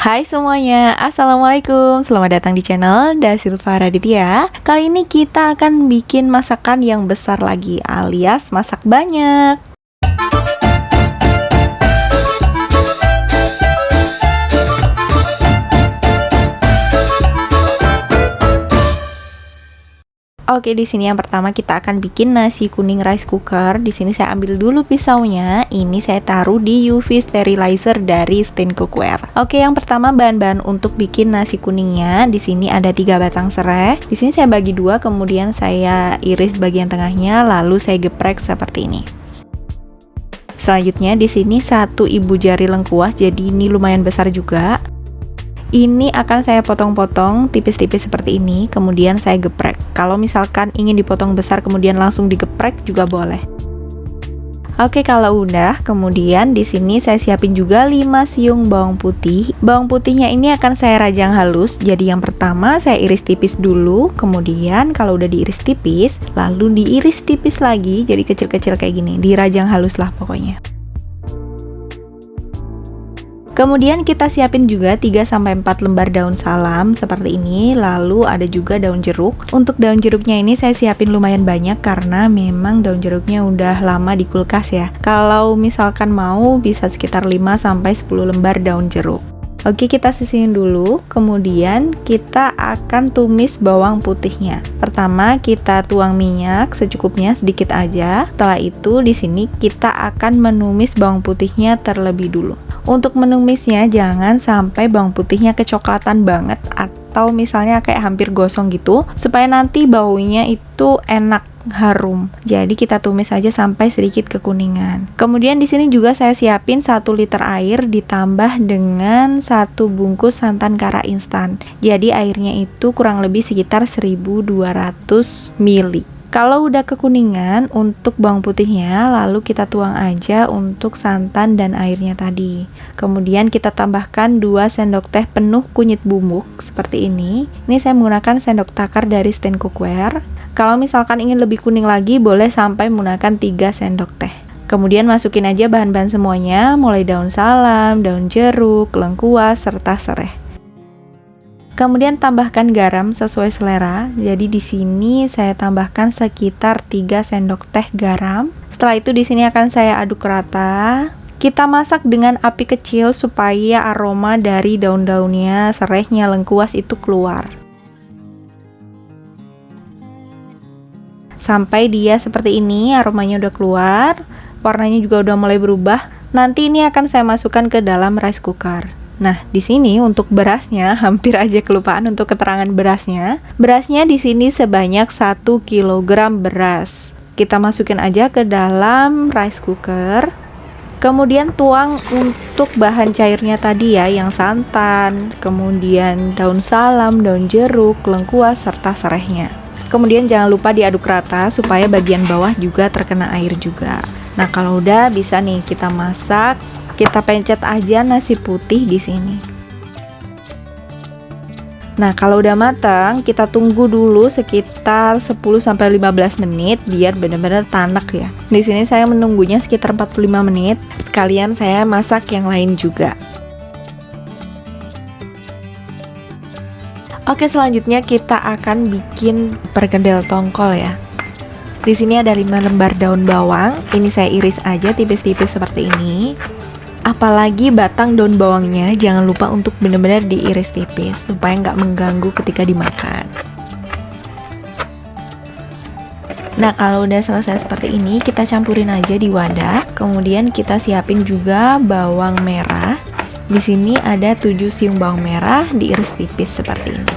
Hai semuanya, Assalamualaikum. Selamat datang di channel Dasilva Raditya. Kali ini kita akan bikin masakan yang besar lagi, alias masak banyak. Oke, di sini yang pertama kita akan bikin nasi kuning rice cooker. Di sini saya ambil dulu pisaunya. Ini saya taruh di UV sterilizer dari Stain Cookware. Oke, yang pertama bahan-bahan untuk bikin nasi kuningnya. Di sini ada 3 batang serai. Di sini saya bagi 2, kemudian saya iris bagian tengahnya, lalu saya geprek seperti ini. Selanjutnya di sini 1 ibu jari lengkuas, jadi ini lumayan besar juga. Ini akan saya potong-potong tipis-tipis seperti ini, kemudian saya geprek. Kalau misalkan ingin dipotong besar kemudian langsung digeprek juga boleh. Oke, kalau udah, kemudian di sini saya siapin juga 5 siung bawang putih. Bawang putihnya ini akan saya rajang halus. Jadi yang pertama saya iris tipis dulu, kemudian kalau udah diiris tipis, lalu diiris tipis lagi jadi kecil-kecil kayak gini. Dirajang halus lah pokoknya. Kemudian kita siapin juga 3-4 lembar daun salam seperti ini. Lalu ada juga daun jeruk. Untuk daun jeruknya ini saya siapin lumayan banyak karena memang daun jeruknya udah lama di kulkas ya. Kalau misalkan mau bisa sekitar 5-10 lembar daun jeruk. Oke, kita sisihin dulu. Kemudian kita akan tumis bawang putihnya. Pertama kita tuang minyak secukupnya, sedikit aja. Setelah itu di sini kita akan menumis bawang putihnya terlebih dulu. Untuk menumisnya jangan sampai bawang putihnya kecoklatan banget atau misalnya kayak hampir gosong gitu, supaya nanti baunya itu enak, harum. Jadi kita tumis aja sampai sedikit kekuningan. Kemudian di sini juga saya siapin 1 liter air ditambah dengan 1 bungkus santan kara instan. Jadi airnya itu kurang lebih sekitar 1200 ml. Kalau udah kekuningan untuk bawang putihnya, lalu kita tuang aja untuk santan dan airnya tadi. Kemudian kita tambahkan 2 sendok teh penuh kunyit bubuk seperti ini. Ini saya menggunakan sendok takar dari Stain Cookware. Kalau misalkan ingin lebih kuning lagi, boleh sampai menggunakan 3 sendok teh. Kemudian masukin aja bahan-bahan semuanya, mulai daun salam, daun jeruk, lengkuas, serta serai. Kemudian tambahkan garam sesuai selera. Jadi di sini saya tambahkan sekitar 3 sendok teh garam. Setelah itu di sini akan saya aduk rata. Kita masak dengan api kecil supaya aroma dari daun-daunnya, serainya, lengkuas itu keluar. Sampai dia seperti ini, aromanya udah keluar, warnanya juga udah mulai berubah. Nanti ini akan saya masukkan ke dalam rice cooker. Nah, di sini untuk berasnya hampir aja kelupaan untuk keterangan berasnya. Berasnya di sini sebanyak 1 kg beras. Kita masukin aja ke dalam rice cooker. Kemudian tuang untuk bahan cairnya tadi ya, yang santan, kemudian daun salam, daun jeruk, lengkuas, serta serehnya. Kemudian jangan lupa diaduk rata supaya bagian bawah juga terkena air juga. Nah, kalau udah bisa nih kita masak. Kita pencet aja nasi putih di sini. Nah, kalau udah matang, kita tunggu dulu sekitar 10-15 menit biar benar-benar tanek ya. Di sini saya menunggunya sekitar 45 menit. Sekalian saya masak yang lain juga. Oke, selanjutnya kita akan bikin perkedel tongkol ya. Di sini ada 5 lembar daun bawang. Ini saya iris aja tipis-tipis seperti ini. Apalagi batang daun bawangnya jangan lupa untuk benar-benar diiris tipis supaya nggak mengganggu ketika dimakan. Nah, kalau udah selesai seperti ini, kita campurin aja di wadah. Kemudian kita siapin juga bawang merah. Di sini ada 7 siung bawang merah diiris tipis seperti ini.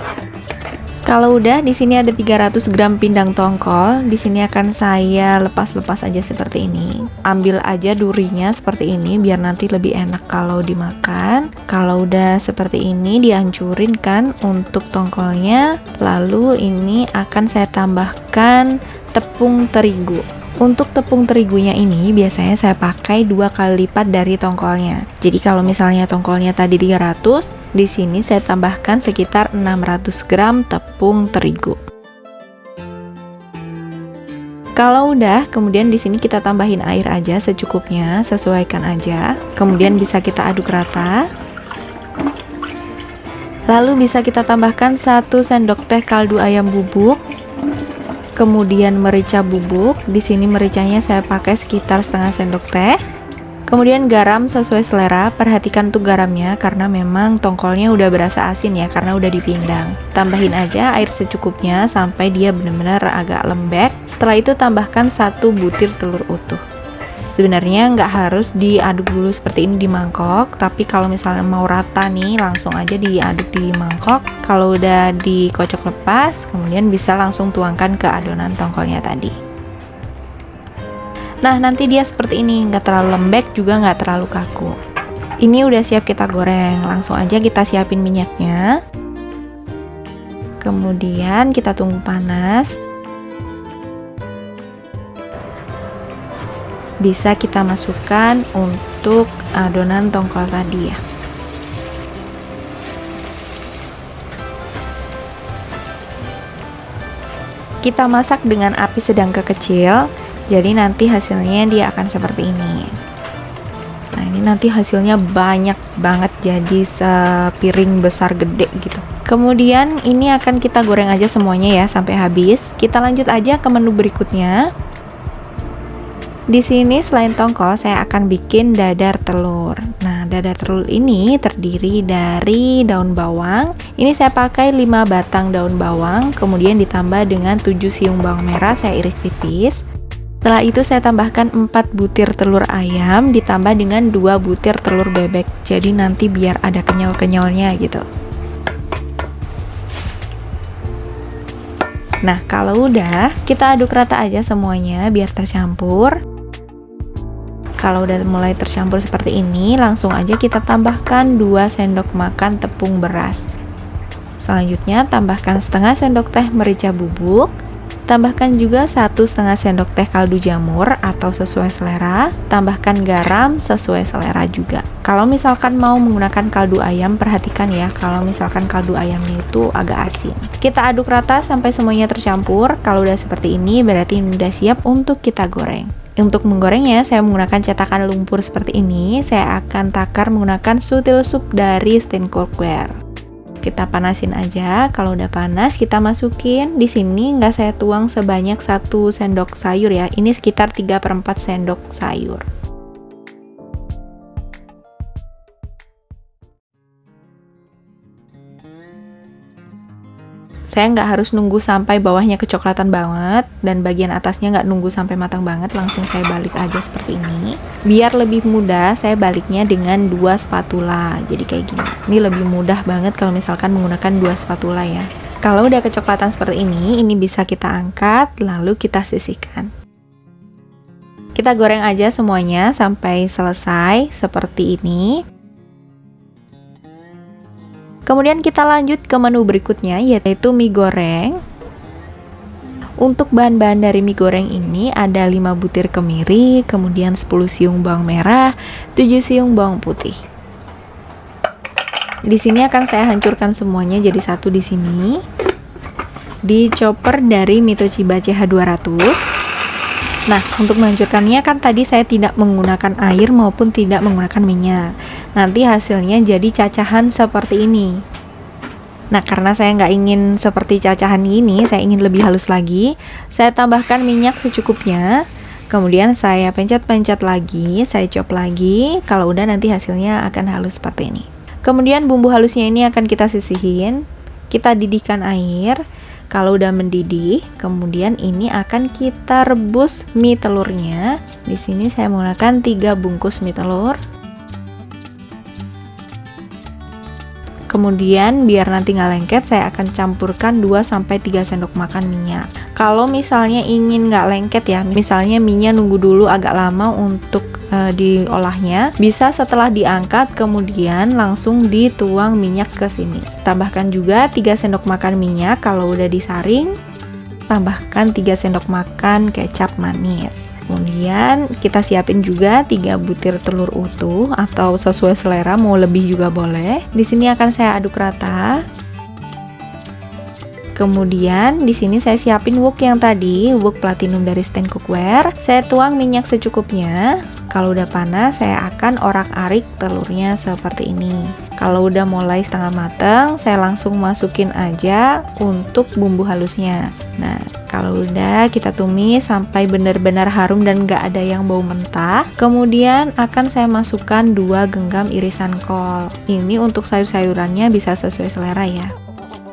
Kalau udah, di sini ada 300 gram pindang tongkol. Di sini akan saya lepas-lepas aja seperti ini. Ambil aja durinya seperti ini biar nanti lebih enak kalau dimakan. Kalau udah seperti ini dihancurin kan untuk tongkolnya. Lalu ini akan saya tambahkan tepung terigu. Untuk tepung terigunya ini biasanya saya pakai 2 kali lipat dari tongkolnya. Jadi kalau misalnya tongkolnya tadi 300, di sini saya tambahkan sekitar 600 gram tepung terigu. Kalau udah, kemudian di sini kita tambahin air aja secukupnya, sesuaikan aja. Kemudian bisa kita aduk rata. Lalu bisa kita tambahkan 1 sendok teh kaldu ayam bubuk. Kemudian merica bubuk. Di sini mericanya saya pakai sekitar setengah sendok teh. Kemudian garam sesuai selera. Perhatikan tuh garamnya karena memang tongkolnya udah berasa asin ya karena udah dipindang. Tambahin aja air secukupnya sampai dia benar-benar agak lembek. Setelah itu tambahkan 1 butir telur utuh. Sebenarnya nggak harus diaduk dulu seperti ini di mangkok, tapi kalau misalnya mau rata nih langsung aja diaduk di mangkok. Kalau udah dikocok lepas, kemudian bisa langsung tuangkan ke adonan tongkolnya tadi. Nah, nanti dia seperti ini, nggak terlalu lembek juga nggak terlalu kaku. Ini udah siap kita goreng, langsung aja kita siapin minyaknya. Kemudian kita tunggu panas. Bisa kita masukkan untuk adonan tongkol tadi ya. Kita masak dengan api sedang ke kecil, jadi nanti hasilnya dia akan seperti ini. Nah, ini nanti hasilnya banyak banget, jadi sepiring besar gede gitu. Kemudian ini akan kita goreng aja semuanya ya sampai habis. Kita lanjut aja ke menu berikutnya. Di sini selain tongkol saya akan bikin dadar telur. Nah, dadar telur ini terdiri dari daun bawang. Ini saya pakai 5 batang daun bawang, kemudian ditambah dengan 7 siung bawang merah saya iris tipis. Setelah itu saya tambahkan 4 butir telur ayam ditambah dengan 2 butir telur bebek. Jadi nanti biar ada kenyal-kenyalnya gitu. Nah, kalau udah, kita aduk rata aja semuanya biar tercampur. Kalau udah mulai tercampur seperti ini, langsung aja kita tambahkan 2 sendok makan tepung beras. Selanjutnya, tambahkan setengah sendok teh merica bubuk. Tambahkan juga 1,5 sendok teh kaldu jamur atau sesuai selera. Tambahkan garam sesuai selera juga. Kalau misalkan mau menggunakan kaldu ayam, perhatikan ya, kalau misalkan kaldu ayamnya itu agak asin. Kita aduk rata sampai semuanya tercampur. Kalau udah seperti ini, berarti udah siap untuk kita goreng. Untuk menggorengnya, saya menggunakan cetakan lumpur seperti ini. Saya akan takar menggunakan sutil soup dari Stain Cookware. Kita panasin aja. Kalau udah panas, kita masukin. Di sini nggak saya tuang sebanyak 1 sendok sayur ya. Ini sekitar 3/4 sendok sayur. Saya nggak harus nunggu sampai bawahnya kecoklatan banget dan bagian atasnya nggak nunggu sampai matang banget, langsung saya balik aja seperti ini. Biar lebih mudah, saya baliknya dengan 2 spatula, jadi kayak gini. Ini lebih mudah banget kalau misalkan menggunakan 2 spatula ya. Kalau udah kecoklatan seperti ini bisa kita angkat, lalu kita sisihkan. Kita goreng aja semuanya sampai selesai seperti ini. Kemudian kita lanjut ke menu berikutnya, yaitu mie goreng. Untuk bahan-bahan dari mie goreng ini ada 5 butir kemiri, kemudian 10 siung bawang merah, 7 siung bawang putih. Di sini akan saya hancurkan semuanya jadi satu di sini. Di chopper dari Mitoshiba CH200. Nah, untuk menghancurkannya kan tadi saya tidak menggunakan air maupun tidak menggunakan minyak. Nanti hasilnya jadi cacahan seperti ini. Nah, karena saya nggak ingin seperti cacahan ini, saya ingin lebih halus lagi. Saya tambahkan minyak secukupnya. Kemudian saya pencet-pencet lagi, saya chop lagi. Kalau udah nanti hasilnya akan halus seperti ini. Kemudian bumbu halusnya ini akan kita sisihin. Kita didihkan air. Kalau udah mendidih, kemudian ini akan kita rebus mie telurnya. Di sini saya menggunakan 3 bungkus mie telur. Kemudian biar nanti nggak lengket, saya akan campurkan 2-3 sendok makan minyak. Kalau misalnya ingin nggak lengket ya, misalnya minyak nunggu dulu agak lama untuk diolahnya, bisa setelah diangkat kemudian langsung dituang minyak ke sini. Tambahkan juga 3 sendok makan minyak kalau udah disaring. Tambahkan 3 sendok makan kecap manis. Kemudian kita siapin juga 3 butir telur utuh atau sesuai selera, mau lebih juga boleh. Di sini akan saya aduk rata. Kemudian di sini saya siapin wok yang tadi, wok platinum dari Stain Cookware. Saya tuang minyak secukupnya. Kalau udah panas, saya akan orak-arik telurnya seperti ini. kalau udah mulai setengah mateng, saya langsung masukin aja untuk bumbu halusnya. Nah, kalau udah kita tumis sampai benar-benar harum dan gak ada yang bau mentah. Kemudian akan saya masukkan 2 genggam irisan kol. Ini untuk sayur-sayurannya bisa sesuai selera ya.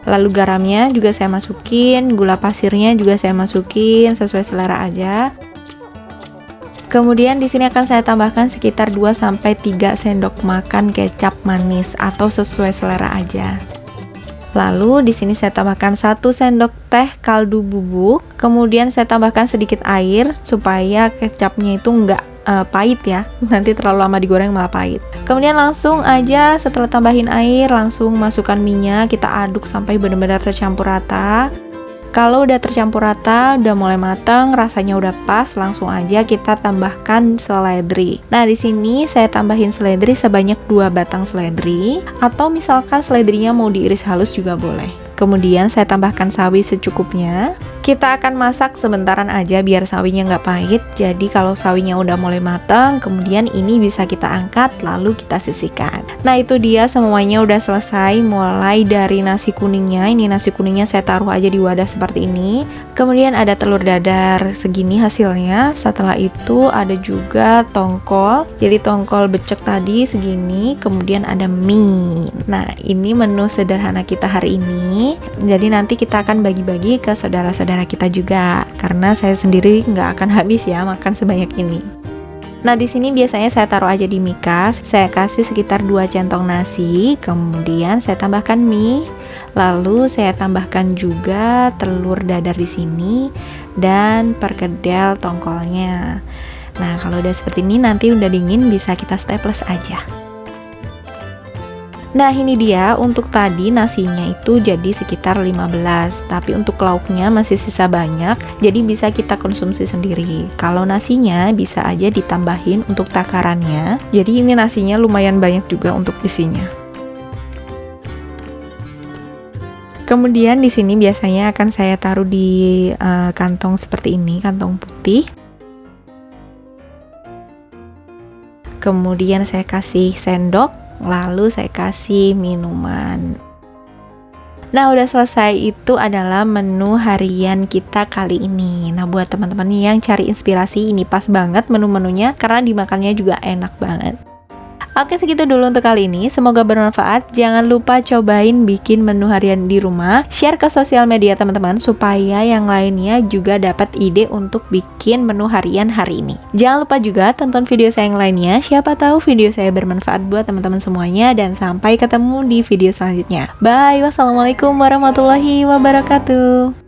Lalu garamnya juga saya masukin, gula pasirnya juga saya masukin sesuai selera aja. Kemudian di sini akan saya tambahkan sekitar 2 sampai 3 sendok makan kecap manis atau sesuai selera aja. Lalu di sini saya tambahkan 1 sendok teh kaldu bubuk. Kemudian saya tambahkan sedikit air supaya kecapnya itu enggak pahit ya, nanti terlalu lama digoreng malah pahit. Kemudian langsung aja setelah tambahin air, langsung masukkan minyak, kita aduk sampai benar-benar tercampur rata. Kalau udah tercampur rata, udah mulai matang, rasanya udah pas, langsung aja kita tambahkan seledri. Nah, di sini saya tambahin seledri sebanyak 2 batang seledri, atau misalkan seledrinya mau diiris halus juga boleh. Kemudian saya tambahkan sawi secukupnya. Kita akan masak sebentaran aja biar sawinya nggak pahit. Jadi kalau sawinya udah mulai matang, kemudian ini bisa kita angkat lalu kita sisihkan. Nah, itu dia semuanya udah selesai, mulai dari nasi kuningnya. Ini nasi kuningnya saya taruh aja di wadah seperti ini. Kemudian ada telur dadar segini hasilnya. Setelah itu ada juga tongkol. Jadi tongkol becek tadi segini, kemudian ada mie. Nah, ini menu sederhana kita hari ini. Jadi nanti kita akan bagi-bagi ke saudara-saudara kita juga, karena saya sendiri nggak akan habis ya makan sebanyak ini. Nah, di sini biasanya saya taruh aja di mika, saya kasih sekitar 2 centong nasi, kemudian saya tambahkan mie, lalu saya tambahkan juga telur dadar di sini dan perkedel tongkolnya. Nah, kalau udah seperti ini nanti udah dingin bisa kita staples aja. Nah, ini dia untuk tadi nasinya itu jadi sekitar 15, tapi untuk lauknya masih sisa banyak, jadi bisa kita konsumsi sendiri. Kalau nasinya bisa aja ditambahin untuk takarannya, jadi ini nasinya lumayan banyak juga untuk isinya. Kemudian di sini biasanya akan saya taruh di kantong seperti ini, kantong putih. Kemudian saya kasih sendok, lalu saya kasih minuman. Nah, udah selesai, itu adalah menu harian kita kali ini. Nah, buat teman-teman yang cari inspirasi, ini pas banget menu-menunya karena dimakannya juga enak banget. Oke, segitu dulu untuk kali ini. Semoga bermanfaat. Jangan lupa cobain bikin menu harian di rumah. Share ke sosial media teman-teman supaya yang lainnya juga dapat ide untuk bikin menu harian hari ini. Jangan lupa juga tonton video saya yang lainnya. Siapa tahu video saya bermanfaat buat teman-teman semuanya. Dan sampai ketemu di video selanjutnya. Bye. Wassalamualaikum warahmatullahi wabarakatuh.